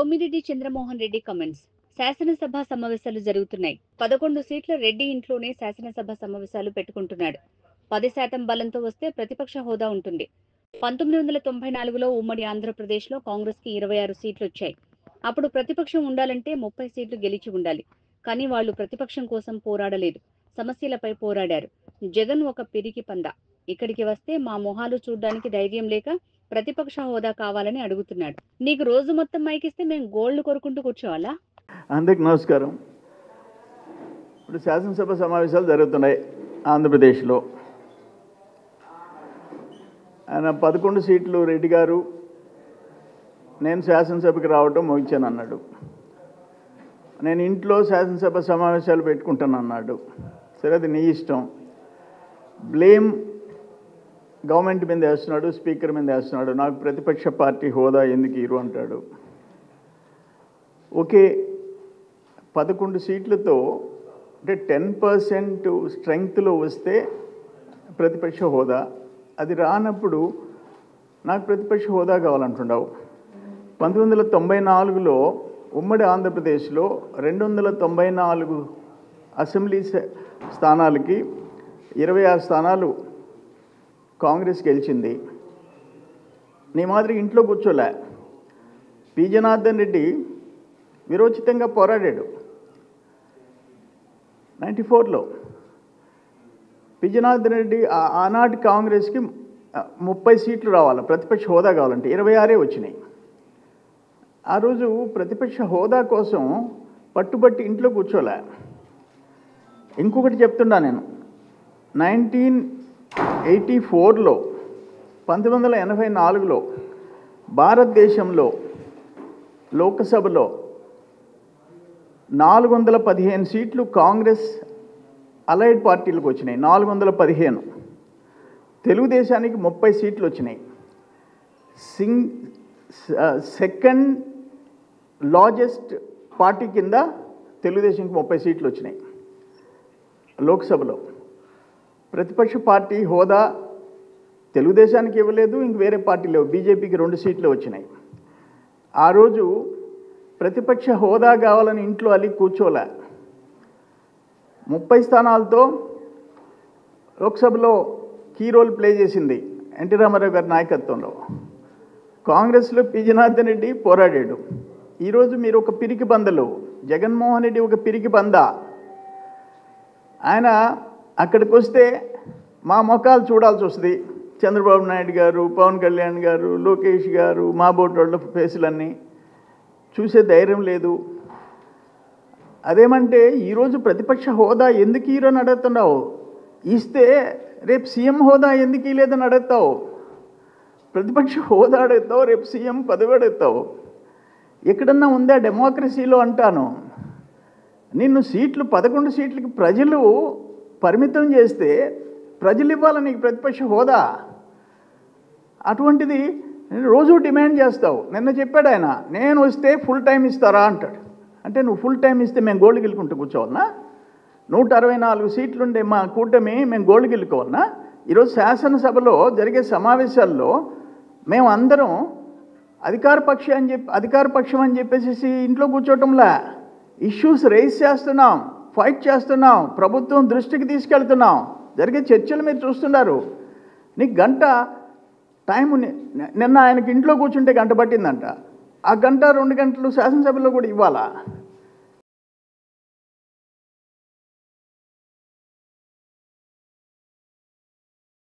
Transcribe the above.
Somireddy Chandramohan Reddy comments. శాసనసభ సమావేశాలు జరుగుతున్నాయి. 11 సీట్ల రెడ్డి ఇంట్లోనే శాసనసభ సమావేశాలు పెట్టుకుంటున్నాడు. 10% బలంతో వస్తే ప్రతిపక్ష హోదా ఉంటుంది. 1994లో ఉమ్మడి ఆంధ్రప్రదేశ్లో కాంగ్రెస్కి 26 సీట్లు వచ్చాయి. అప్పుడు ప్రతిపక్షం ఉండాలంటే 30 సీట్లు గెలిచి ఉండాలి. కానీ వాళ్ళు ప్రతిపక్షం కోసం పోరాడలేదు, సమస్యలపై పోరాడారు. జగన్ ఒక పిరికి పంద. ఇక్కడికి వస్తే మా మొహాలు చూడ్డానికి ధైర్యం లేక ప్రతిపక్ష హోదా కావాలని అడుగుతున్నాడు. నీకు రోజు మొత్తం మైకిస్తే మేము గోల్డ్ కొరుకుంటూ కూర్చోవాలా? అందరికి నమస్కారం. ఇప్పుడు శాసనసభ సమావేశాలు జరుగుతున్నాయి ఆంధ్రప్రదేశ్లో. ఆయన 11 సీట్లు రెడ్డి గారు నేను శాసనసభకి రావటం ముగించాను అన్నాడు. నేను ఇంట్లో శాసనసభ సమావేశాలు పెట్టుకుంటాను అన్నాడు. సరే, అది నీ ఇష్టం. బ్లేమ్ గవర్నమెంట్ మీద వేస్తున్నాడు, స్పీకర్ మీద వేస్తున్నాడు. నాకు ప్రతిపక్ష పార్టీ హోదా ఎందుకు ఇరు అంటాడు. ఓకే, 11 సీట్లతో అంటే 10% స్ట్రెంగ్త్లో వస్తే ప్రతిపక్ష హోదా, అది రానప్పుడు నాకు ప్రతిపక్ష హోదా కావాలంటున్నావు. 1994లో ఉమ్మడి ఆంధ్రప్రదేశ్లో 294 అసెంబ్లీ స్థానాలకి 26 స్థానాలు కాంగ్రెస్ గెలిచింది. నీ మాదిరి ఇంట్లో కూర్చోలే. పి జనార్దన్ రెడ్డి విరోచితంగా పోరాడాడు 94లో. పి జనార్దన్ రెడ్డి ఆనాటి కాంగ్రెస్కి 30 సీట్లు రావాలి, ప్రతిపక్ష హోదా కావాలంటే 26 వచ్చినాయి. ఆ రోజు ప్రతిపక్ష హోదా కోసం పట్టుబట్టి ఇంట్లో కూర్చోలే. ఇంకొకటి చెప్తున్నా నేను, 1984లో 1984లో భారతదేశంలో లోక్సభలో 415 సీట్లు కాంగ్రెస్ అలైడ్ పార్టీలకు వచ్చినాయి. 415. తెలుగుదేశానికి 30 సీట్లు వచ్చినాయి. సెకండ్ లార్జెస్ట్ పార్టీ కింద తెలుగుదేశానికి 30 సీట్లు వచ్చినాయి లోక్సభలో. ప్రతిపక్ష పార్టీ హోదా తెలుగుదేశానికి ఇవ్వలేదు, ఇంక వేరే పార్టీలు, బీజేపీకి 2 సీట్లు వచ్చినాయి. ఆ రోజు ప్రతిపక్ష హోదా కావాలని ఇంట్లో అలి కూర్చోలే. 30 స్థానాలతో లోక్సభలో కీ రోల్ ప్లే చేసింది ఎన్టీ రామారావు గారి నాయకత్వంలో. కాంగ్రెస్లో పి జనార్దన్ రెడ్డి పోరాడాడు. ఈరోజు మీరు ఒక పిరికి బందలు, జగన్మోహన్ రెడ్డి ఒక పిరికి బంద. ఆయన అక్కడికి వస్తే మా ముఖాలు చూడాల్సి వస్తుంది. చంద్రబాబు నాయుడు గారు, పవన్ కళ్యాణ్ గారు, లోకేష్ గారు, మా బోటోళ్ళ ఫేసులన్నీ చూసే ధైర్యం లేదు. అదేమంటే ఈరోజు ప్రతిపక్ష హోదా ఎందుకు ఈరోజు అడుగుతున్నావు? ఇస్తే రేపు సీఎం హోదా ఎందుకు లేదని అడుగుతావు. ప్రతిపక్ష హోదా అడుగుతావు, రేపు సీఎం పదవి అడుగుతావు. ఎక్కడన్నా ఉందా డెమోక్రసీలో అంటాను. నిన్ను 11 సీట్లకి ప్రజలు పరిమితం చేస్తే ప్రజలు ఇవ్వాలి నీకు ప్రతిపక్ష హోదా. అటువంటిది రోజు డిమాండ్ చేస్తావు. నిన్న చెప్పాడు ఆయన, నేను వస్తే ఫుల్ టైం ఇస్తారా అంటాడు. అంటే నువ్వు ఫుల్ టైం ఇస్తే మేము గోల్డ్ గెలుకుంటూ కూర్చోవాలన్నా? 164 సీట్లుండే మా కూటమి మేము గోల్డ్ గెలుకోవాలన్నా? ఈరోజు శాసనసభలో జరిగే సమావేశాల్లో మేము అందరం అధికార పక్షం అని చెప్పేసి ఇంట్లో కూర్చోవటంలా, ఇష్యూస్ రైజ్ చేస్తున్నాం, ఫైట్ చేస్తున్నాం, ప్రభుత్వం దృష్టికి తీసుకెళ్తున్నాం. జరిగే చర్చలు మీరు చూస్తున్నారు. నీకు గంట టైము, నిన్న ఆయనకి ఇంట్లో కూర్చుంటే గంట పట్టిందంట. ఆ గంట 2 గంటలు శాసనసభలో కూడా ఇవ్వాలా?